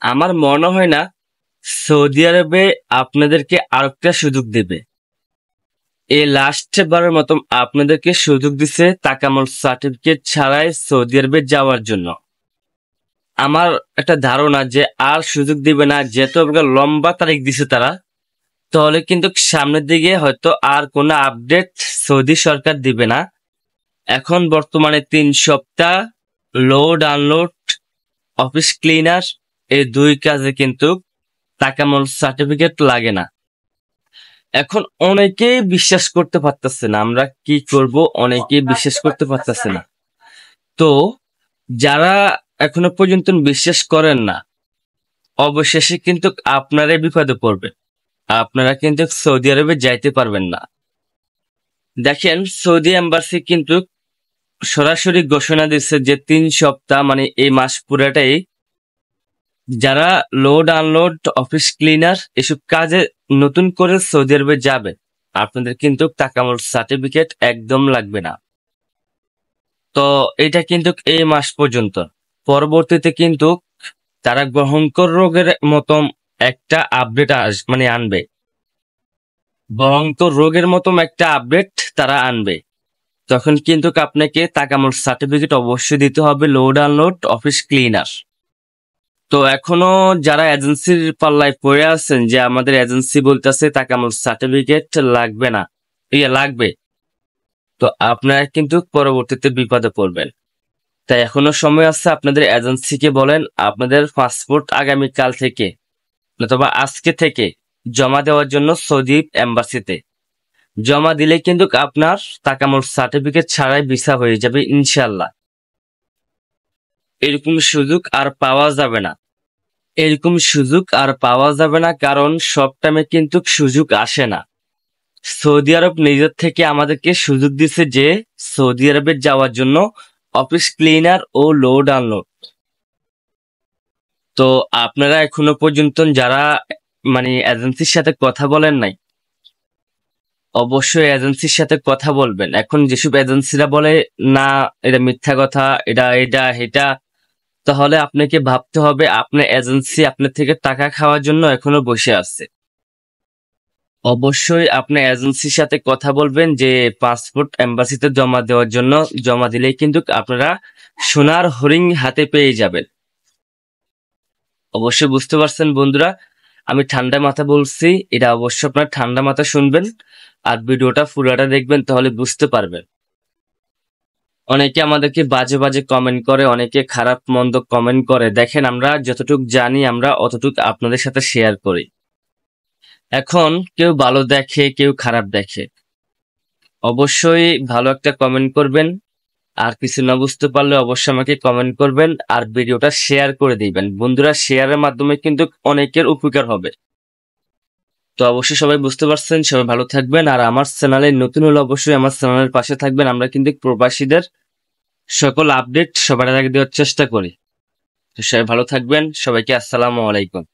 আমার মনে হয় না সৌদি আরবে আপনাদেরকে আরেকটা সুযোগ দেবে। এই লাস্ট বারের মতো আপনাদেরকে সুযোগ দিছে তাকামুল সার্টিফিকেট ছাড়াই সৌদি আরবে যাওয়ার জন্য। আমার একটা ধারণা যে আর সুযোগ দিবে না, যেহেতু আপনাকে লম্বা তারিখ দিছে তারা, তাহলে কিন্তু সামনের দিকে হয়তো আর কোনো আপডেট সৌদি সরকার দিবে না। এখন বর্তমানে 3 সপ্তাহ লোড আনলোড অফিস ক্লিনার এই 2 কাজে কিন্তু তাকামুল সার্টিফিকেট লাগে না। এখন অনেকেই বিশ্বাস করতে পারতেছে না, আমরা কি করব, অনেকেই বিশ্বাস করতে পারতেছে না। তো যারা এখনো পর্যন্ত বিশ্বাস করেন না, অবশেষে কিন্তু আপনারাই বিপদে পড়বে। আপনারা কিন্তু সৌদি আরবে যাইতে পারবেন না। দেখেন, সৌদি এম্বাসি কিন্তু সরাসরি ঘোষণা দিচ্ছে যে 3 সপ্তাহ মানে এই মাস পুরাটাই যারা লোড আনলোড অফিস ক্লিনার এসব কাজে নতুন করে সৌদি আরবে যাবে, আপনাদের কিন্তু তাকামুল সার্টিফিকেট একদম লাগবে না। তো এটা কিন্তু এই মাস পর্যন্ত। পরবর্তীতে কিন্তু তারা ভয়ঙ্কর রোগের মতন একটা আপডেট আনবে। ভয়ঙ্কর রোগের মতন একটা আপডেট তারা আনবে। তখন কিন্তু আপনাকে তাকামুল সার্টিফিকেট অবশ্যই দিতে হবে লোড আনলোড অফিস ক্লিনার। তো এখনো যারা এজেন্সির পাল্লায় পড়ে আছেন যে আমাদের এজেন্সি বলতেছে তাকামুল সার্টিফিকেট লাগবে না, লাগবে, তো আপনারা কিন্তু পরবর্তীতে বিপদে পড়বেন। তাই এখনো সময় আছে, আপনাদের এজেন্সিকে বলেন আপনাদের পাসপোর্ট আগামীকাল থেকে অথবা আজকে থেকে জমা দেওয়ার জন্য সৌদি এম্বাসিতে। জমা দিলে কিন্তু আপনার তাকামুল সার্টিফিকেট ছাড়াই ভিসা হয়ে যাবে ইনশাল্লাহ। এরকম সুযোগ আর পাওয়া যাবে না, এরকম সুযোগ আর পাওয়া যাবে না, কারণ সব টাইমে কিন্তু সুযোগ আসে না। সৌদি আরব নিজের থেকে আমাদেরকে সুযোগ দিচ্ছে যে সৌদি আরবে যাওয়ার জন্য অফিস ক্লিনার ও লোড আনলোড। তো আপনারা এখনো পর্যন্ত যারা এজেন্সির সাথে কথা বলেন নাই, অবশ্যই এজেন্সির সাথে কথা বলবেন। এখন যেসব এজেন্সিরা বলে না এটা মিথ্যা কথা, এটা এটা এটা, তাহলে আপনাকে ভাবতে হবে আপনার এজেন্সি আপনার থেকে টাকা খাওয়ার জন্য এখনো বসে আছে। অবশ্যই আপনার এজেন্সির সাথে কথা বলবেন যে পাসপোর্ট এম্বাসিতে জমা দেওয়ার জন্য। জমা দিলেই কিন্তু আপনারা সোনার হরিণ হাতে পেয়ে যাবেন। অবশ্যই বুঝতে পারছেন বন্ধুরা, আমি ঠান্ডা মাথা বলছি, এটা অবশ্যই আপনার ঠান্ডা মাথা শুনবেন আর ভিডিওটা পুরোটা দেখবেন, তাহলে বুঝতে পারবেন। অনেকে আমাদেরকে বাজে বাজে কমেন্ট করে, অনেকে খারাপ মন্দ কমেন্ট করে। দেখেন, আমরা যতটুকু জানি আমরা অতটুকু আপনাদের সাথে শেয়ার করি। এখন কেউ ভালো দেখে, কেউ খারাপ দেখে। অবশ্যই ভালো একটা কমেন্ট করবেন, আর কিছু না বুঝতে পারলে অবশ্যই আমাকে কমেন্ট করবেন আর ভিডিওটা শেয়ার করে দিবেন। বন্ধুরা, শেয়ারের মাধ্যমে কিন্তু অনেকের উপকার হবে। তো অবশ্যই সবাই বুঝতে পারছেন, সবাই ভালো থাকবেন। আর আমার চ্যানেলে নতুন হলে অবশ্যই আমার চ্যানেলের পাশে থাকবেন। আমরা কিন্তু প্রবাসীদের সকল আপডেট সবার আগে দেওয়ার চেষ্টা করি। তো সবাই ভালো থাকবেন, সবাইকে আসসালামু আলাইকুম।